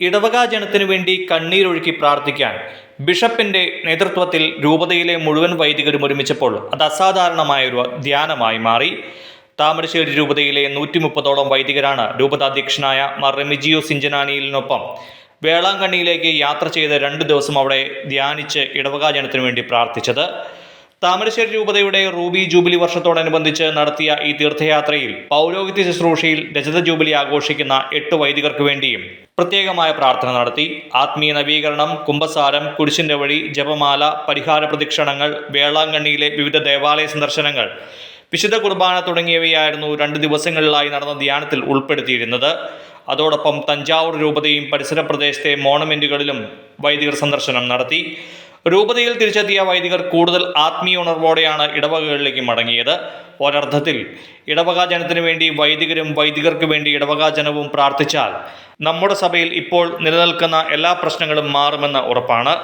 ഇടവക ജനത്തിനു വേണ്ടി കണ്ണീരൊഴുക്കി പ്രാർത്ഥിക്കാൻ ബിഷപ്പിന്റെ നേതൃത്വത്തിൽ രൂപതയിലെ മുഴുവൻ വൈദികരും ഒരുമിച്ചപ്പോൾ അത് അസാധാരണമായൊരു ധ്യാനമായി മാറി. താമരശ്ശേരി രൂപതയിലെ 130ഓളം വൈദികരാണ് രൂപതാധ്യക്ഷനായ മാർ റെമിജിയോസ് ഇഞ്ചനാനിയിലിനൊപ്പം വേളാങ്കണ്ണിയിലേക്ക് യാത്ര ചെയ്ത് 2 ദിവസം അവിടെ ധ്യാനിച്ച് ഇടവക ജനത്തിനു വേണ്ടി പ്രാർത്ഥിച്ചത്. താമരശ്ശേരി രൂപതയുടെ റൂബി ജൂബിലി വർഷത്തോടനുബന്ധിച്ച് നടത്തിയ ഈ തീർത്ഥയാത്രയിൽ പൗരോഹിത്യ ശുശ്രൂഷയിൽ രജത ജൂബിലി ആഘോഷിക്കുന്ന 8 വൈദികർക്ക് വേണ്ടിയും പ്രത്യേകമായ പ്രാർത്ഥന നടത്തി. ആത്മീയ നവീകരണം, കുംഭസാരം, കുരിശിന്റെ വഴി, ജപമാല, പരിഹാര പ്രദക്ഷിണങ്ങൾ, വേളാങ്കണ്ണിയിലെ വിവിധ ദേവാലയ സന്ദർശനങ്ങൾ, വിശുദ്ധ കുർബാന തുടങ്ങിയവയായിരുന്നു 2 ദിവസങ്ങളിലായി നടന്ന ധ്യാനത്തിൽ ഉൾപ്പെടുത്തിയിരുന്നത്. അതോടൊപ്പം തഞ്ചാവൂർ രൂപതയും പരിസര പ്രദേശത്തെ മോണമെന്റുകളിലും വൈദികർ സന്ദർശനം നടത്തി. രൂപതയിൽ തിരിച്ചെത്തിയ വൈദികർ കൂടുതൽ ആത്മീയ ഉണർവോടെയാണ് ഇടവകകളിലേക്ക് മടങ്ങിയത്. ഒരർത്ഥത്തിൽ ഇടവക ജനത്തിനു വേണ്ടി വൈദികരും വൈദികർക്ക് വേണ്ടി ഇടവക ജനവും പ്രാർത്ഥിച്ചാൽ നമ്മുടെ സഭയിൽ ഇപ്പോൾ നിലനിൽക്കുന്ന എല്ലാ പ്രശ്നങ്ങളും മാറുമെന്ന് ഉറപ്പാണ്.